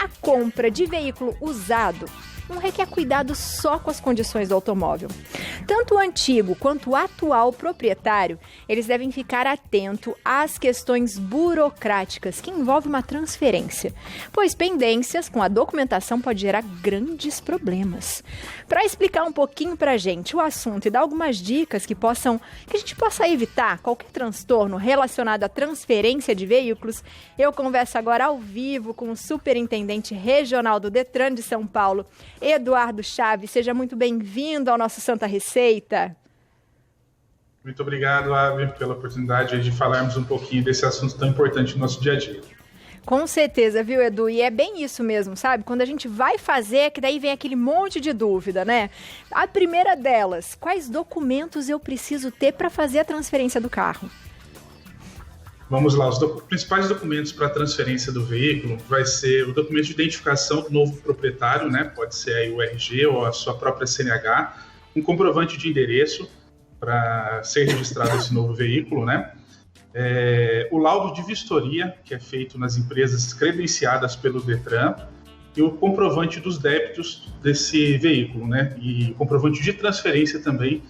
A compra de veículo usado não requer cuidado só com as condições do automóvel. Tanto o antigo quanto o atual proprietário, eles devem ficar atentos às questões burocráticas que envolvem uma transferência, pois pendências com a documentação pode gerar grandes problemas. Para explicar um pouquinho para a gente o assunto e dar algumas dicas que a gente possa evitar qualquer transtorno relacionado à transferência de veículos, eu converso agora ao vivo com o superintendente regional do Detran de São Paulo, Eduardo Chaves. Seja muito bem-vindo ao nosso Santa Receita. Muito obrigado, Ave, pela oportunidade de falarmos um pouquinho desse assunto tão importante no nosso dia a dia. Com certeza, viu, Edu? E é bem isso mesmo, sabe? Quando a gente vai fazer, que daí vem aquele monte de dúvida, né? A primeira delas, quais documentos eu preciso ter para fazer a transferência do carro? Vamos lá, os principais documentos para a transferência do veículo vai ser o documento de identificação do novo proprietário, né? Pode ser aí o RG ou a sua própria CNH, um comprovante de endereço para ser registrado esse novo veículo, né? O laudo de vistoria, que é feito nas empresas credenciadas pelo Detran, e o comprovante dos débitos desse veículo, né? E o comprovante de transferência também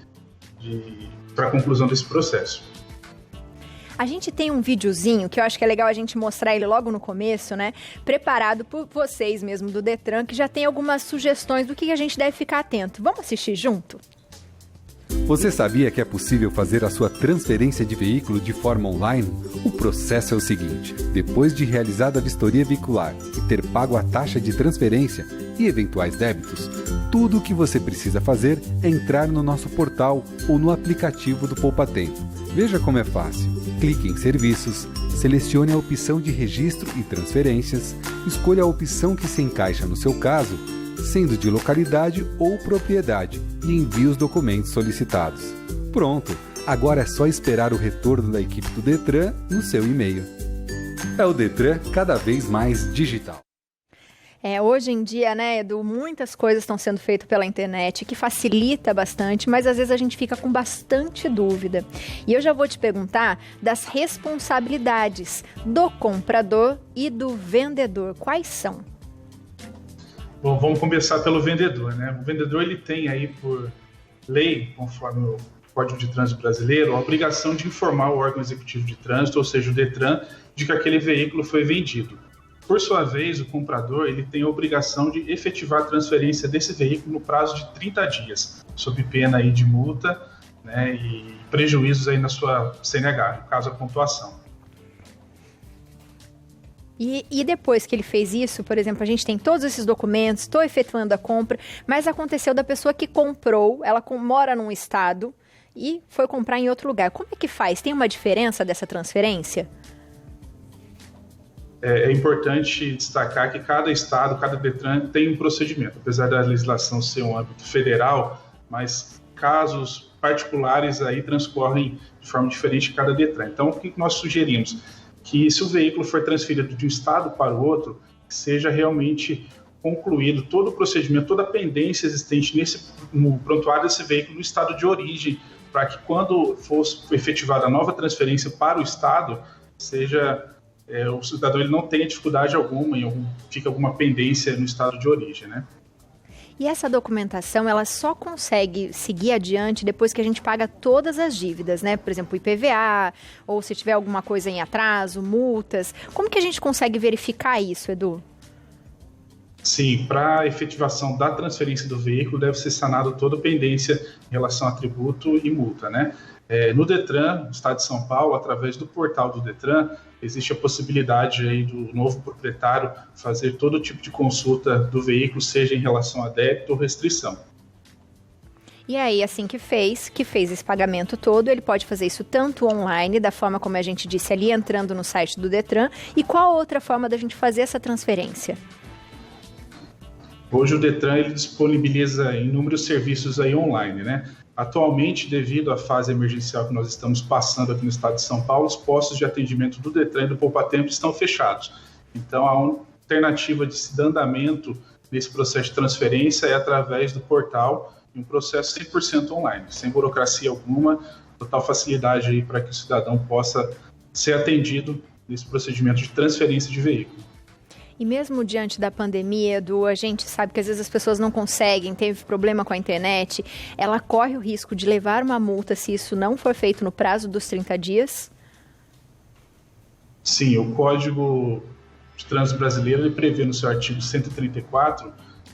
para a conclusão desse processo. A gente tem um videozinho que eu acho que é legal a gente mostrar ele logo no começo, né? Preparado por vocês mesmo do Detran, que já tem algumas sugestões do que a gente deve ficar atento. Vamos assistir junto? Você sabia que é possível fazer a sua transferência de veículo de forma online? O processo é o seguinte: depois de realizada a vistoria veicular e ter pago a taxa de transferência e eventuais débitos, tudo o que você precisa fazer é entrar no nosso portal ou no aplicativo do Poupa Tempo. Veja como é fácil. Clique em Serviços, selecione a opção de Registro e Transferências, escolha a opção que se encaixa no seu caso, sendo de localidade ou propriedade, e envie os documentos solicitados. Pronto! Agora é só esperar o retorno da equipe do Detran no seu e-mail. É o Detran cada vez mais digital. Hoje em dia, né, Edu, muitas coisas estão sendo feitas pela internet, que facilita bastante, mas às vezes a gente fica com bastante dúvida. E eu já vou te perguntar das responsabilidades do comprador e do vendedor. Quais são? Bom, vamos começar pelo vendedor, né? O vendedor, ele tem aí por lei, conforme o Código de Trânsito Brasileiro, a obrigação de informar o órgão executivo de trânsito, ou seja, o Detran, de que aquele veículo foi vendido. Por sua vez, o comprador, ele tem a obrigação de efetivar a transferência desse veículo no prazo de 30 dias, sob pena aí de multa, né, e prejuízos aí na sua CNH, no caso a pontuação. E depois que ele fez isso, por exemplo, a gente tem todos esses documentos, estou efetuando a compra, mas aconteceu da pessoa que comprou, ela mora num estado e foi comprar em outro lugar. Como é que faz? Tem uma diferença dessa transferência? É importante destacar que cada estado, cada Detran tem um procedimento, apesar da legislação ser um âmbito federal, mas casos particulares aí transcorrem de forma diferente em cada Detran. Então, o que nós sugerimos? Que se o veículo for transferido de um estado para o outro, seja realmente concluído todo o procedimento, toda a pendência existente no prontuário desse veículo no estado de origem, para que quando for efetivada a nova transferência para o estado, o cidadão ele não tenha dificuldade alguma, fica alguma pendência no estado de origem, né? E essa documentação, ela só consegue seguir adiante depois que a gente paga todas as dívidas, né? Por exemplo, IPVA, ou se tiver alguma coisa em atraso, multas. Como que a gente consegue verificar isso, Edu? Sim, para a efetivação da transferência do veículo, deve ser sanado toda a pendência em relação a tributo e multa, né? No Detran, no estado de São Paulo, através do portal do Detran, existe a possibilidade aí do novo proprietário fazer todo tipo de consulta do veículo, seja em relação a débito ou restrição. E aí, assim que fez esse pagamento todo, ele pode fazer isso tanto online, da forma como a gente disse ali, entrando no site do Detran, e qual outra forma da gente fazer essa transferência? Hoje o Detran ele disponibiliza inúmeros serviços aí online, né? Atualmente, devido à fase emergencial que nós estamos passando aqui no estado de São Paulo, os postos de atendimento do Detran e do Poupa Tempo estão fechados. Então, a alternativa de andamento nesse processo de transferência é através do portal, em um processo 100% online, sem burocracia alguma, total facilidade aí para que o cidadão possa ser atendido nesse procedimento de transferência de veículo. E mesmo diante da pandemia, Edu, a gente sabe que às vezes as pessoas não conseguem, teve problema com a internet, ela corre o risco de levar uma multa se isso não for feito no prazo dos 30 dias? Sim, o Código de Trânsito Brasileiro ele prevê no seu artigo 134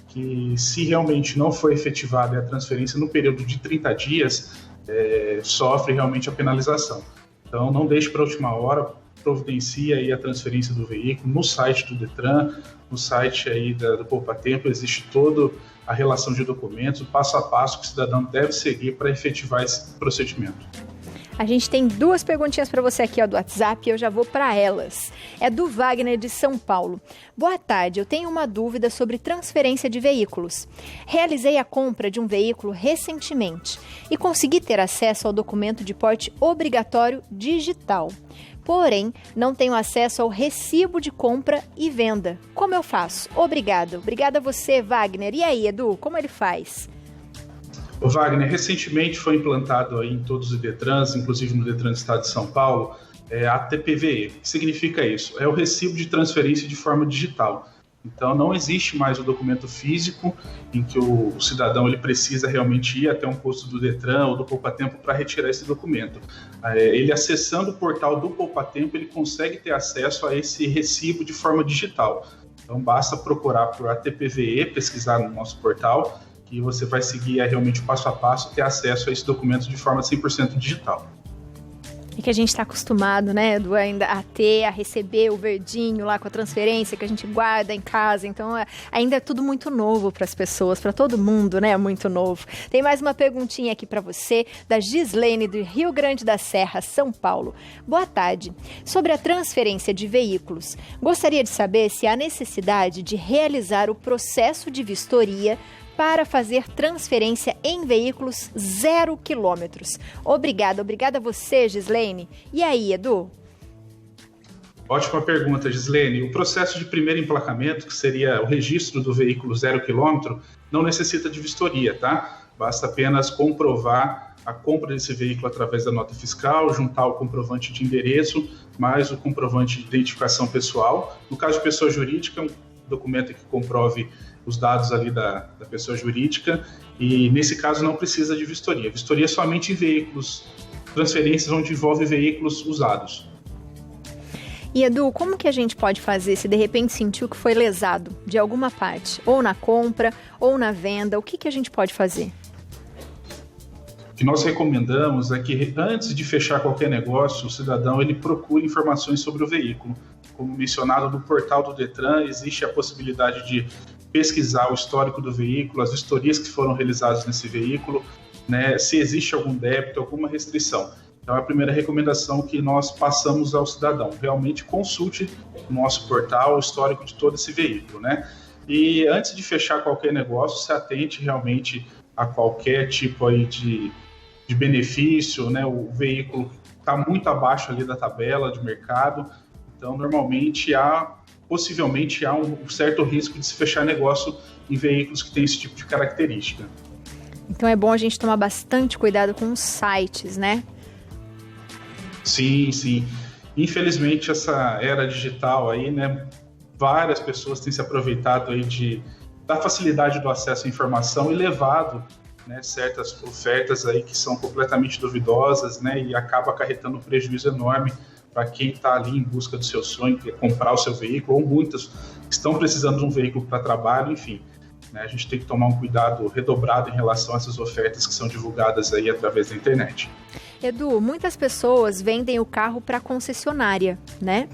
que se realmente não for efetivada a transferência no período de 30 dias, sofre realmente a penalização. Então não deixe para a última hora, providencie aí a transferência do veículo no site do Detran, no site aí do Poupa Tempo, existe toda a relação de documentos, o passo a passo que o cidadão deve seguir para efetivar esse procedimento. A gente tem 2 perguntinhas para você aqui do WhatsApp e eu já vou para elas. É do Wagner de São Paulo. Boa tarde, eu tenho uma dúvida sobre transferência de veículos. Realizei a compra de um veículo recentemente e consegui ter acesso ao documento de porte obrigatório digital. Porém, não tenho acesso ao recibo de compra e venda. Como eu faço? Obrigada a você, Wagner. E aí, Edu, como ele faz? O Wagner, recentemente foi implantado aí em todos os Detrans, inclusive no Detran do Estado de São Paulo, a TPVE. O que significa isso? É o recibo de transferência de forma digital. Então, não existe mais o documento físico em que o cidadão ele precisa realmente ir até um posto do Detran ou do Poupa Tempo para retirar esse documento. Ele acessando o portal do Poupa Tempo, ele consegue ter acesso a esse recibo de forma digital. Então, basta procurar por ATPVE, pesquisar no nosso portal, que você vai seguir realmente o passo a passo e ter acesso a esse documento de forma 100% digital. É que a gente está acostumado, né, Edu, ainda a receber o verdinho lá com a transferência que a gente guarda em casa, então ainda é tudo muito novo para as pessoas, para todo mundo, né, é muito novo. Tem mais uma perguntinha aqui para você, da Gislene, do Rio Grande da Serra, São Paulo. Boa tarde. Sobre a transferência de veículos, gostaria de saber se há necessidade de realizar o processo de vistoria para fazer transferência em veículos 0 quilômetros. Obrigada a você, Gislene. E aí, Edu? Ótima pergunta, Gislene. O processo de primeiro emplacamento, que seria o registro do veículo 0 quilômetro, não necessita de vistoria, tá? Basta apenas comprovar a compra desse veículo através da nota fiscal, juntar o comprovante de endereço, mais o comprovante de identificação pessoal. No caso de pessoa jurídica, um documento que comprove os dados ali da pessoa jurídica, e nesse caso não precisa de vistoria. Vistoria é somente em veículos, transferências onde envolve veículos usados. E Edu, como que a gente pode fazer se de repente sentiu que foi lesado de alguma parte, ou na compra, ou na venda, o que a gente pode fazer? O que nós recomendamos é que antes de fechar qualquer negócio, o cidadão ele procure informações sobre o veículo. Como mencionado no portal do Detran, existe a possibilidade de pesquisar o histórico do veículo, as vistorias que foram realizadas nesse veículo, né, se existe algum débito, alguma restrição. Então, é a primeira recomendação que nós passamos ao cidadão. Realmente consulte o nosso portal, o histórico de todo esse veículo, né? E antes de fechar qualquer negócio, se atente realmente a qualquer tipo aí de benefício, né? O veículo está muito abaixo ali da tabela de mercado, então normalmente possivelmente há um certo risco de se fechar negócio em veículos que têm esse tipo de característica. Então é bom a gente tomar bastante cuidado com os sites, né? Sim, sim. Infelizmente essa era digital aí, né? Várias pessoas têm se aproveitado aí da facilidade do acesso à informação e levado, né, certas ofertas aí que são completamente duvidosas, né? E acaba acarretando um prejuízo enorme para quem está ali em busca do seu sonho, que é comprar o seu veículo, ou muitos estão precisando de um veículo para trabalho, enfim. Né, a gente tem que tomar um cuidado redobrado em relação a essas ofertas que são divulgadas aí através da internet. Edu, muitas pessoas vendem o carro para concessionária, né?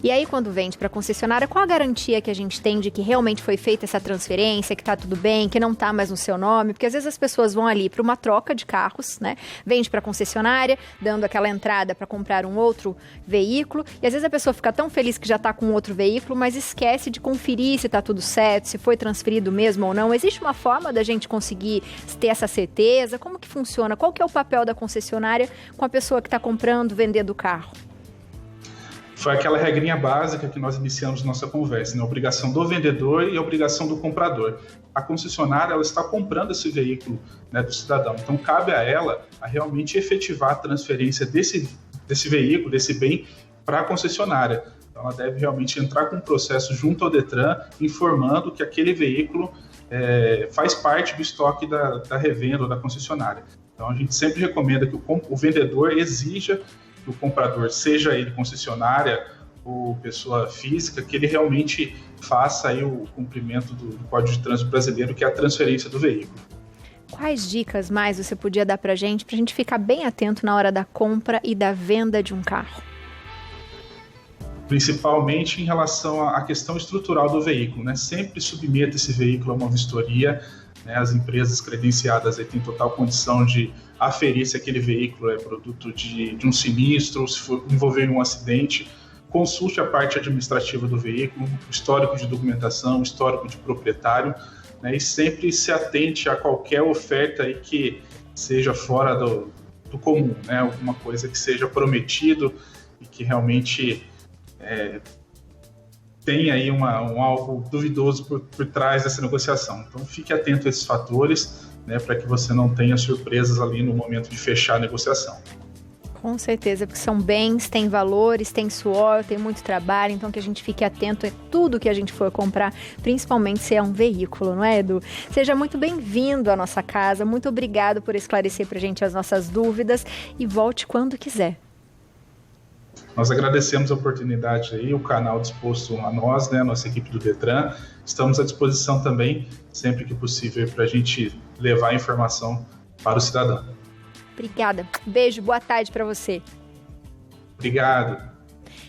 E aí, quando vende para concessionária, qual a garantia que a gente tem de que realmente foi feita essa transferência, que tá tudo bem, que não tá mais no seu nome? Porque às vezes as pessoas vão ali para uma troca de carros, né? Vende para concessionária, dando aquela entrada para comprar um outro veículo, e às vezes a pessoa fica tão feliz que já tá com outro veículo, mas esquece de conferir se tá tudo certo, se foi transferido mesmo ou não. Existe uma forma da gente conseguir ter essa certeza? Como que funciona? Qual que é o papel da concessionária com a pessoa que está comprando, vendendo o carro? Foi aquela regrinha básica que nós iniciamos nossa conversa, né? A obrigação do vendedor e a obrigação do comprador. A concessionária ela está comprando esse veículo, né, do cidadão, então cabe a ela a realmente efetivar a transferência desse veículo, desse bem, para a concessionária. Então, ela deve realmente entrar com um processo junto ao Detran, informando que aquele veículo faz parte do estoque da revenda ou da concessionária. Então, a gente sempre recomenda que o vendedor exija que o comprador, seja ele concessionária ou pessoa física, que ele realmente faça aí o cumprimento do Código de Trânsito Brasileiro, que é a transferência do veículo. Quais dicas mais você podia dar para a gente ficar bem atento na hora da compra e da venda de um carro? Principalmente em relação à questão estrutural do veículo, né? Sempre submeta esse veículo a uma vistoria, né? As empresas credenciadas aí têm total condição de aferir se aquele veículo é produto de um sinistro, ou se for envolver um acidente. Consulte a parte administrativa do veículo, histórico de documentação, histórico de proprietário, né? E sempre se atente a qualquer oferta aí que seja fora do comum, né? Alguma coisa que seja prometido e que realmente tem aí algo duvidoso por trás dessa negociação. Então, fique atento a esses fatores, né, para que você não tenha surpresas ali no momento de fechar a negociação. Com certeza, porque são bens, tem valores, tem suor, tem muito trabalho, então que a gente fique atento a tudo que a gente for comprar, principalmente se é um veículo, não é, Edu? Seja muito bem-vindo à nossa casa, muito obrigado por esclarecer pra gente as nossas dúvidas e volte quando quiser. Nós agradecemos a oportunidade aí, o canal disposto a nós, né, a nossa equipe do Detran. Estamos à disposição também, sempre que possível, para a gente levar a informação para o cidadão. Obrigada. Beijo, boa tarde para você. Obrigado.